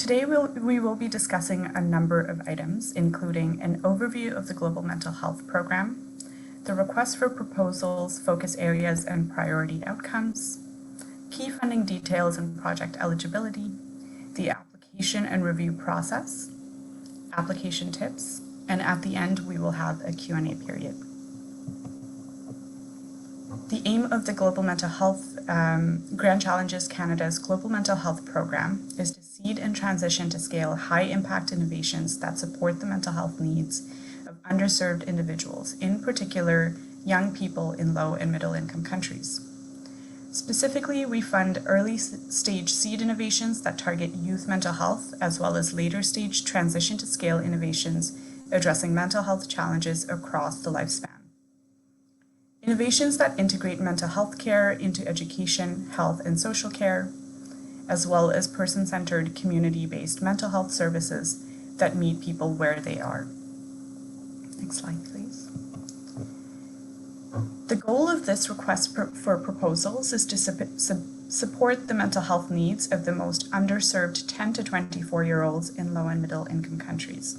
Today we will be discussing a number of items, including an overview of the Global Mental Health Program, the request for proposals, focus areas, and priority outcomes, key funding details and project eligibility, the application and review process, application tips, and at the end we will have a Q&A period. The aim of the Global Mental Health Grand Challenges Canada's Global Mental Health Program is to seed and transition to scale high-impact innovations that support the mental health needs of underserved individuals, in particular, young people in low and middle-income countries. Specifically, we fund early-stage seed innovations that target youth mental health, as well as later-stage transition-to-scale innovations addressing mental health challenges across the lifespan. Innovations that integrate mental health care into education, health, and social care, as well as person-centered, community-based mental health services that meet people where they are. Next slide, please. The goal of this request for proposals is to support the mental health needs of the most underserved 10 to 24-year-olds in low and middle-income countries.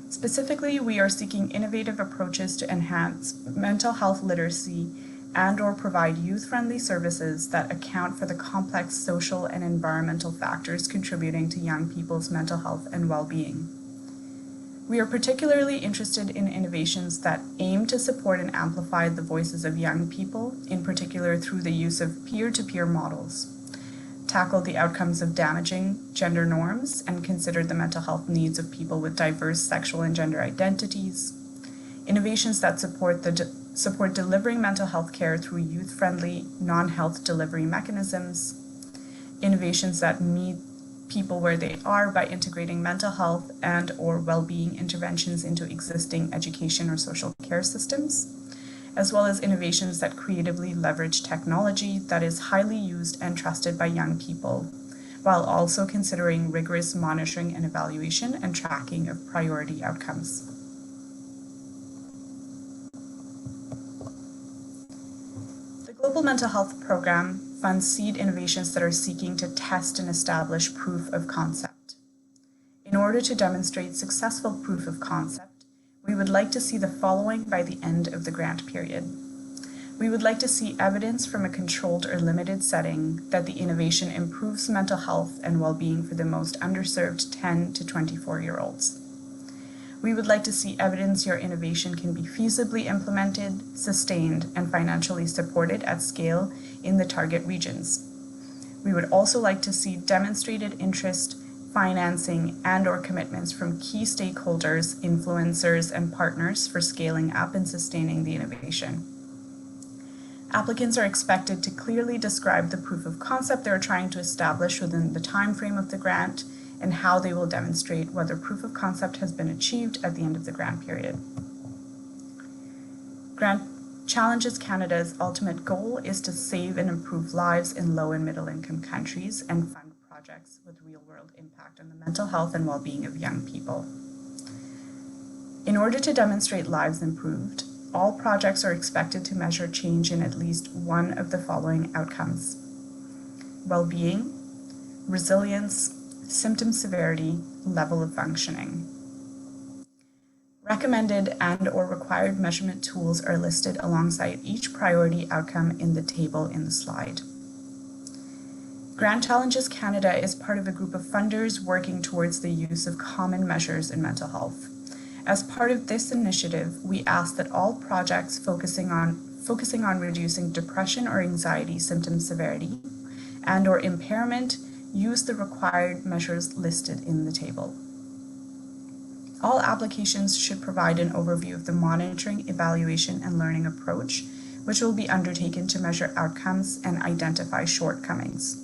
Specifically, we are seeking innovative approaches to enhance mental health literacy and/or provide youth-friendly services that account for the complex social and environmental factors contributing to young people's mental health and well-being. We are particularly interested in innovations that aim to support and amplify the voices of young people, in particular through the use of peer-to-peer models, tackle the outcomes of damaging gender norms, and consider the mental health needs of people with diverse sexual and gender identities, innovations that support delivering mental health care through youth-friendly, non-health delivery mechanisms, innovations that meet people where they are by integrating mental health and/or well-being interventions into existing education or social care systems, as well as innovations that creatively leverage technology that is highly used and trusted by young people, while also considering rigorous monitoring and evaluation and tracking of priority outcomes. The Global Mental Health Program funds seed innovations that are seeking to test and establish proof of concept. In order to demonstrate successful proof of concept, we would like to see the following by the end of the grant period. We would like to see evidence from a controlled or limited setting that the innovation improves mental health and well-being for the most underserved 10 to 24-year-olds. We would like to see evidence your innovation can be feasibly implemented, sustained, and financially supported at scale in the target regions. We would also like to see demonstrated interest, financing, and/or commitments from key stakeholders, influencers, and partners for scaling up and sustaining the innovation. Applicants are expected to clearly describe the proof of concept they're trying to establish within the time frame of the grant and how they will demonstrate whether proof of concept has been achieved at the end of the grant period. Grant Challenges Canada's ultimate goal is to save and improve lives in low and middle income countries and fund projects with real-world impact on the mental health and well-being of young people. In order to demonstrate lives improved, all projects are expected to measure change in at least one of the following outcomes: well-being, resilience, symptom severity, level of functioning. Recommended and/or required measurement tools are listed alongside each priority outcome in the table in the slide. Grand Challenges Canada is part of a group of funders working towards the use of common measures in mental health. As part of this initiative, we ask that all projects focusing on reducing depression or anxiety symptom severity and/or impairment use the required measures listed in the table. All applications should provide an overview of the monitoring, evaluation, and learning approach, which will be undertaken to measure outcomes and identify shortcomings.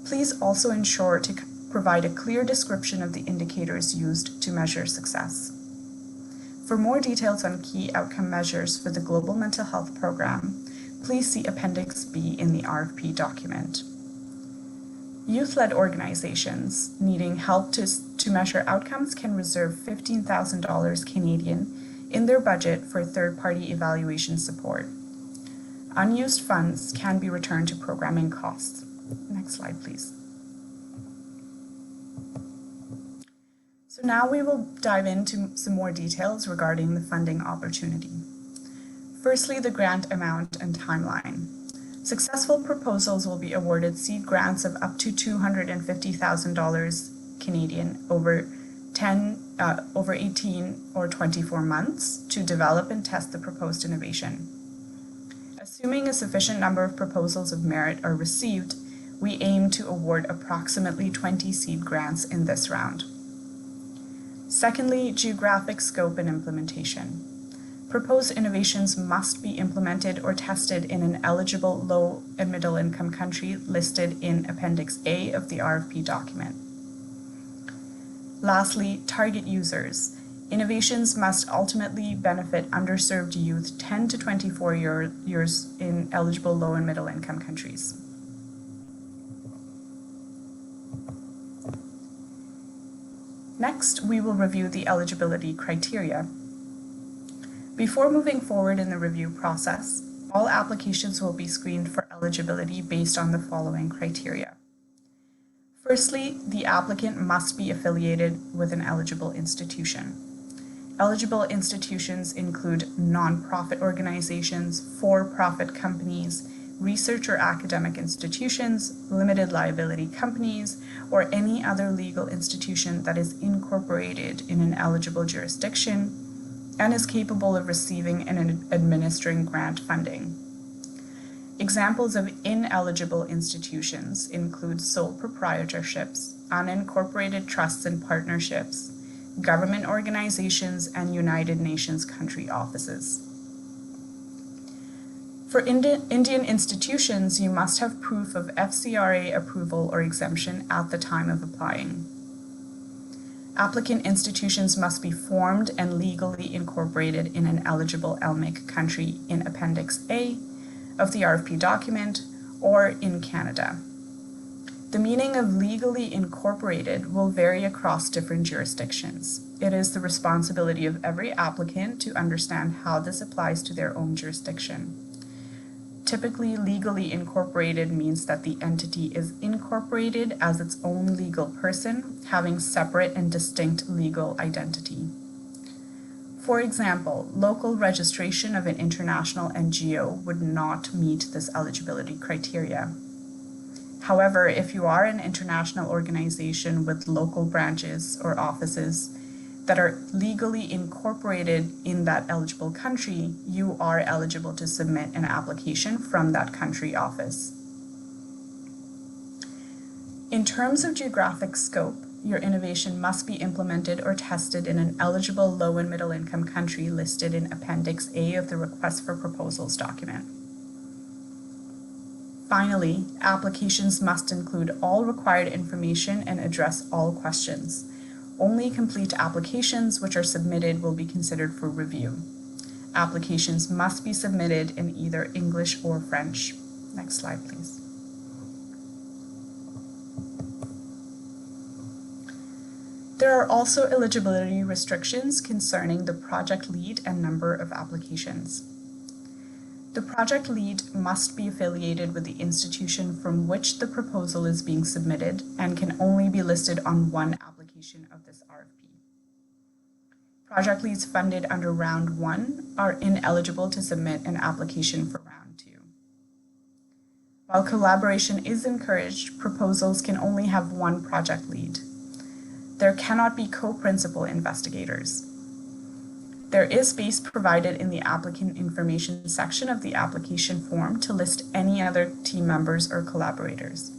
Please also ensure to provide a clear description of the indicators used to measure success. For more details on key outcome measures for the Global Mental Health Program, please see Appendix B in the RFP document. Youth-led organizations needing help to measure outcomes can reserve $15,000 Canadian in their budget for third-party evaluation support. Unused funds can be returned to programming costs. Next slide, please. So now we will dive into some more details regarding the funding opportunity. Firstly, the grant amount and timeline. Successful proposals will be awarded seed grants of up to $250,000 Canadian over 18 or 24 months to develop and test the proposed innovation. Assuming a sufficient number of proposals of merit are received, we aim to award approximately 20 seed grants in this round. Secondly, geographic scope and implementation. Proposed innovations must be implemented or tested in an eligible low and middle income country listed in Appendix A of the RFP document. Lastly, target users. Innovations must ultimately benefit underserved youth 10 to 24 years in eligible low and middle income countries. Next, we will review the eligibility criteria. Before moving forward in the review process, all applications will be screened for eligibility based on the following criteria. Firstly, the applicant must be affiliated with an eligible institution. Eligible institutions include nonprofit organizations, for-profit companies, research or academic institutions, limited liability companies, or any other legal institution that is incorporated in an eligible jurisdiction and is capable of receiving and administering grant funding. Examples of ineligible institutions include sole proprietorships, unincorporated trusts and partnerships, government organizations, and United Nations country offices. For Indian institutions, you must have proof of FCRA approval or exemption at the time of applying. Applicant institutions must be formed and legally incorporated in an eligible LMIC country in Appendix A of the RFP document or in Canada. The meaning of legally incorporated will vary across different jurisdictions. It is the responsibility of every applicant to understand how this applies to their own jurisdiction. Typically, legally incorporated means that the entity is incorporated as its own legal person, having separate and distinct legal identity. For example, local registration of an international NGO would not meet this eligibility criteria. However, if you are an international organization with local branches or offices that are legally incorporated in that eligible country, you are eligible to submit an application from that country office. In terms of geographic scope, your innovation must be implemented or tested in an eligible low and middle income country listed in Appendix A of the Request for Proposals document. Finally, applications must include all required information and address all questions. Only complete applications which are submitted will be considered for review. Applications must be submitted in either English or French. Next slide, please. There are also eligibility restrictions concerning the project lead and number of applications. The project lead must be affiliated with the institution from which the proposal is being submitted and can only be listed on one application of this RFP. Project leads funded under Round 1 are ineligible to submit an application for Round 2. While collaboration is encouraged, proposals can only have one project lead. There cannot be co-principal investigators. There is space provided in the applicant information section of the application form to list any other team members or collaborators.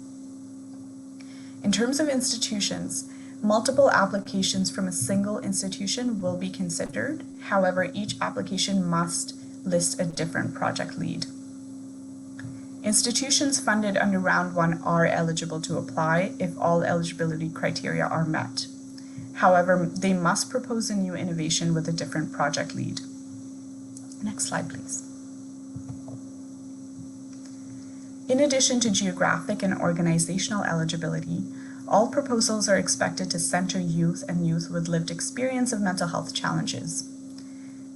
In terms of institutions, multiple applications from a single institution will be considered. However, each application must list a different project lead. Institutions funded under Round 1 are eligible to apply if all eligibility criteria are met. However, they must propose a new innovation with a different project lead. Next slide, please. In addition to geographic and organizational eligibility, all proposals are expected to center youth and youth with lived experience of mental health challenges.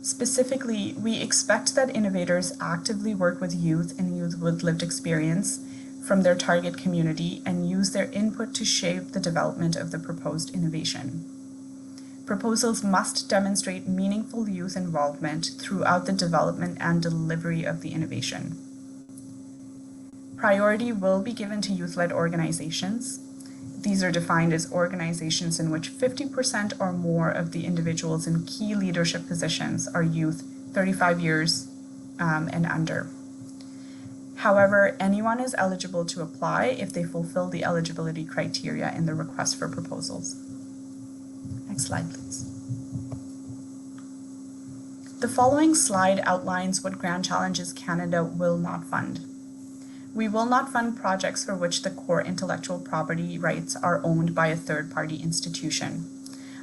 Specifically, we expect that innovators actively work with youth and youth with lived experience from their target community and use their input to shape the development of the proposed innovation. Proposals must demonstrate meaningful youth involvement throughout the development and delivery of the innovation. Priority will be given to youth-led organizations. These are defined as organizations in which 50% or more of the individuals in key leadership positions are youth 35 years and under. However, anyone is eligible to apply if they fulfill the eligibility criteria in the request for proposals. Next slide, please. The following slide outlines what Grand Challenges Canada will not fund. We will not fund projects for which the core intellectual property rights are owned by a third-party institution,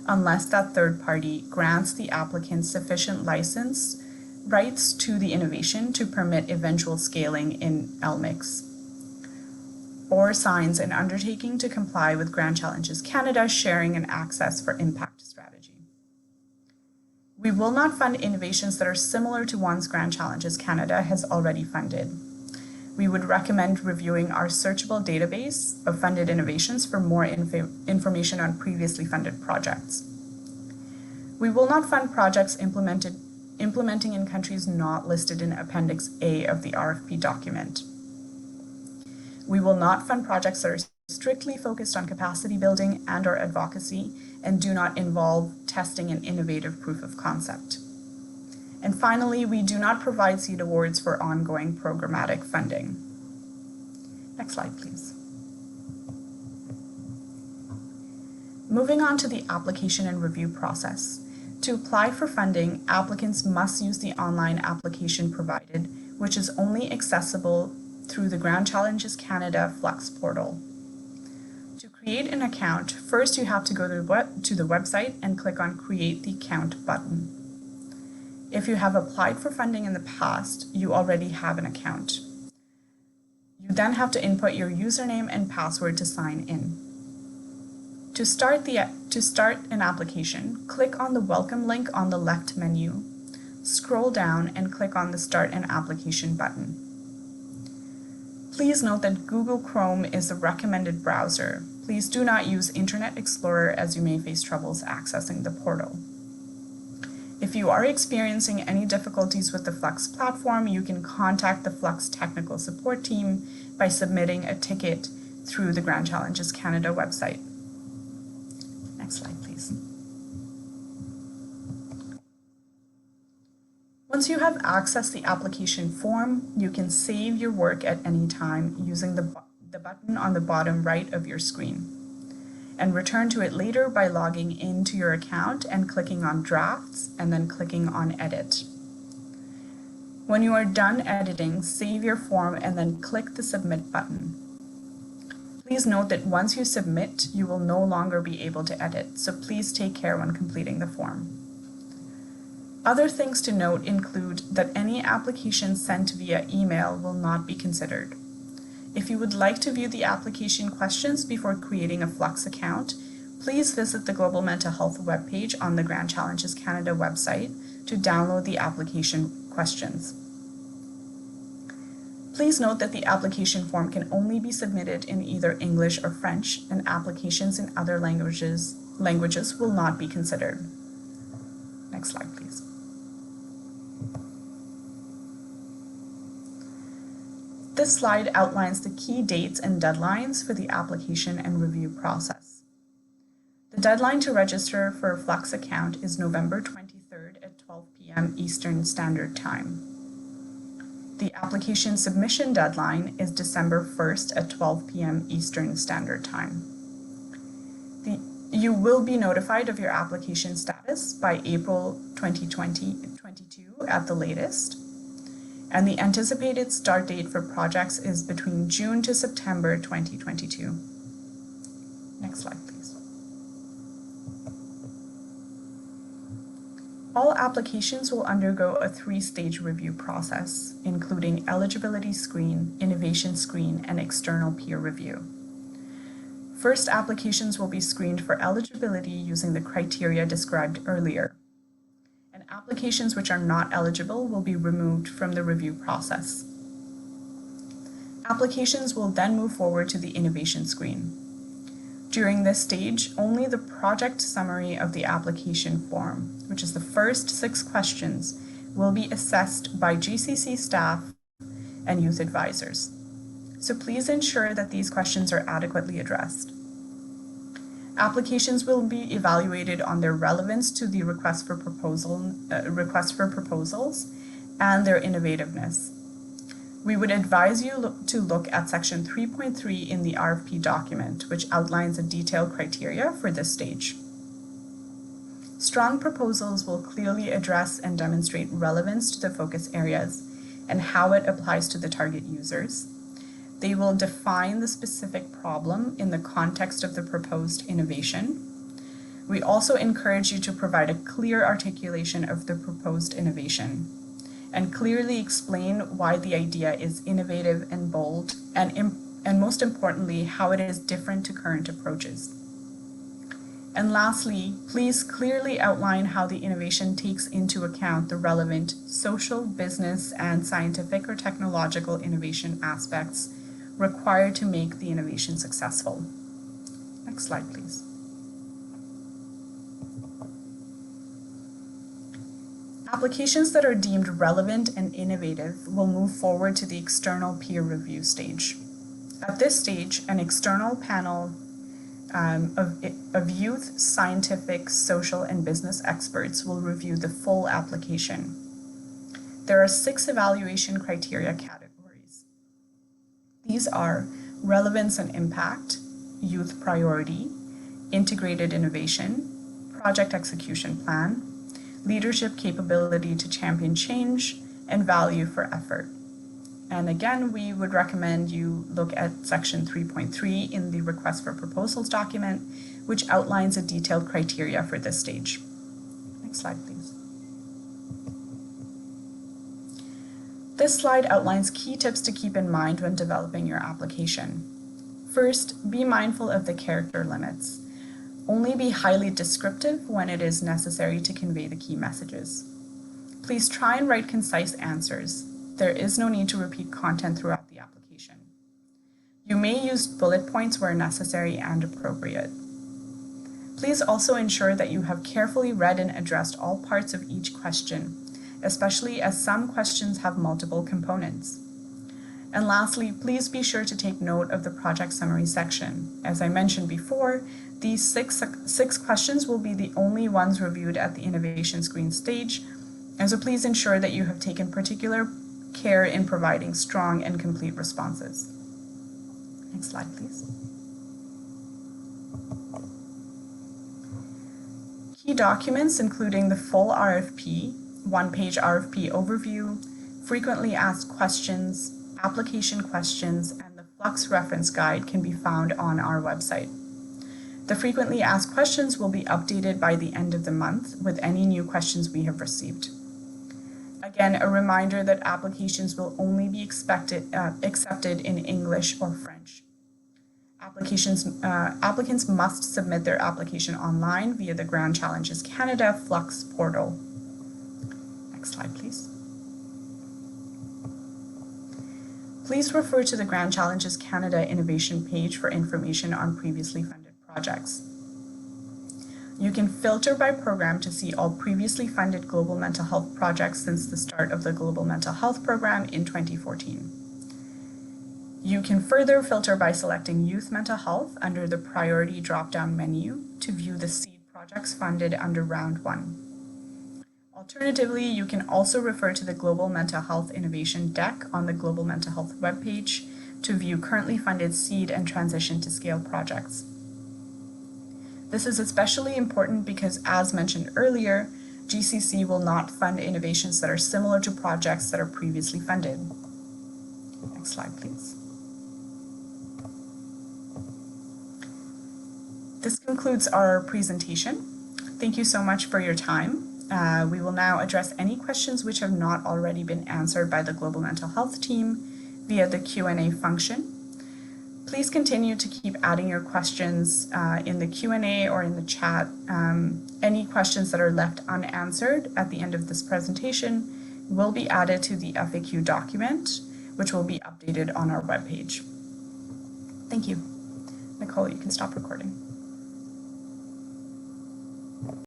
unless that third party grants the applicant sufficient license rights to the innovation to permit eventual scaling in LMICs, or signs an undertaking to comply with Grand Challenges Canada sharing and access for impact strategy. We will not fund innovations that are similar to ones Grand Challenges Canada has already funded. We would recommend reviewing our searchable database of funded innovations for more information on previously funded projects. We will not fund projects implementing in countries not listed in Appendix A of the RFP document. We will not fund projects that are strictly focused on capacity building and/or advocacy and do not involve testing an innovative proof of concept. And finally, we do not provide seed awards for ongoing programmatic funding. Next slide, please. Moving on to the application and review process. To apply for funding, applicants must use the online application provided, which is only accessible through the Grand Challenges Canada Fluxx portal. To create an account, first you have to go to the website and click on Create the Account button. If you have applied for funding in the past, you already have an account. You then have to input your username and password to sign in. To start an application, click on the Welcome link on the left menu, scroll down and click on the Start an Application button. Please note that Google Chrome is the recommended browser. Please do not use Internet Explorer as you may face troubles accessing the portal. If you are experiencing any difficulties with the Fluxx platform, you can contact the Fluxx technical support team by submitting a ticket through the Grand Challenges Canada website. Next slide, please. Once you have accessed the application form, you can save your work at any time using the button on the bottom right of your screen, and return to it later by logging into your account and clicking on Drafts and then clicking on Edit. When you are done editing, save your form and then click the Submit button. Please note that once you submit, you will no longer be able to edit, so please take care when completing the form. Other things to note include that any application sent via email will not be considered. If you would like to view the application questions before creating a Fluxx account, please visit the Global Mental Health webpage on the Grand Challenges Canada website to download the application questions. Please note that the application form can only be submitted in either English or French, and applications in other languages will not be considered. Next slide, please. This slide outlines the key dates and deadlines for the application and review process. The deadline to register for a Fluxx account is November 23rd at 12 p.m. Eastern Standard Time. The application submission deadline is December 1st at 12 p.m. Eastern Standard Time. You will be notified of your application status by April 2022 at the latest. And the anticipated start date for projects is between June to September 2022. Next slide, please. All applications will undergo a 3-stage review process, including eligibility screen, innovation screen, and external peer review. First, applications will be screened for eligibility using the criteria described earlier. Applications which are not eligible will be removed from the review process. Applications will then move forward to the innovation screen. During this stage, only the project summary of the application form, which is the first 6 questions, will be assessed by GCC staff and youth advisors. So please ensure that these questions are adequately addressed. Applications will be evaluated on their relevance to the request for proposals and their innovativeness. We would advise you to look at section 3.3 in the RFP document, which outlines a detailed criteria for this stage. Strong proposals will clearly address and demonstrate relevance to the focus areas and how it applies to the target users. They will define the specific problem in the context of the proposed innovation. We also encourage you to provide a clear articulation of the proposed innovation and clearly explain why the idea is innovative and bold, and most importantly, how it is different to current approaches. And lastly, please clearly outline how the innovation takes into account the relevant social, business, and scientific or technological innovation aspects required to make the innovation successful. Next slide, please. Applications that are deemed relevant and innovative will move forward to the external peer review stage. At this stage, an external panel of youth, scientific, social, and business experts will review the full application. There are 6 evaluation criteria categories. These are relevance and impact, youth priority, integrated innovation, project execution plan, leadership capability to champion change, and value for effort. And again, we would recommend you look at section 3.3 in the request for proposals document, which outlines a detailed criteria for this stage. Next slide, please. This slide outlines key tips to keep in mind when developing your application. First, be mindful of the character limits. Only be highly descriptive when it is necessary to convey the key messages. Please try and write concise answers. There is no need to repeat content throughout the application. You may use bullet points where necessary and appropriate. Please also ensure that you have carefully read and addressed all parts of each question, especially as some questions have multiple components. And lastly, please be sure to take note of the project summary section. As I mentioned before, these six questions will be the only ones reviewed at the innovation screen stage, and so please ensure that you have taken particular care in providing strong and complete responses. Next slide, please. Key documents including the full RFP, one-page RFP overview, frequently asked questions, application questions, and the Fluxx reference guide can be found on our website. The frequently asked questions will be updated by the end of the month with any new questions we have received. Again, a reminder that applications will only be accepted in English or French. Applicants must submit their application online via the Grand Challenges Canada Fluxx portal. Next slide, please. Please refer to the Grand Challenges Canada Innovation page for information on previously funded projects. You can filter by program to see all previously funded global mental health projects since the start of the Global Mental Health Program in 2014. You can further filter by selecting Youth Mental Health under the Priority drop-down menu to view the seed projects funded under Round 1. Alternatively, you can also refer to the Global Mental Health Innovation deck on the Global Mental Health webpage to view currently funded seed and transition to scale projects. This is especially important because, as mentioned earlier, GCC will not fund innovations that are similar to projects that are previously funded. Next slide, please. This concludes our presentation. Thank you so much for your time. We will now address any questions which have not already been answered by the Global Mental Health team via the Q&A function. Please continue to keep adding your questions in the Q&A or in the chat. Any questions that are left unanswered at the end of this presentation will be added to the FAQ document, which will be updated on our webpage. Thank you. Nicole, you can stop recording.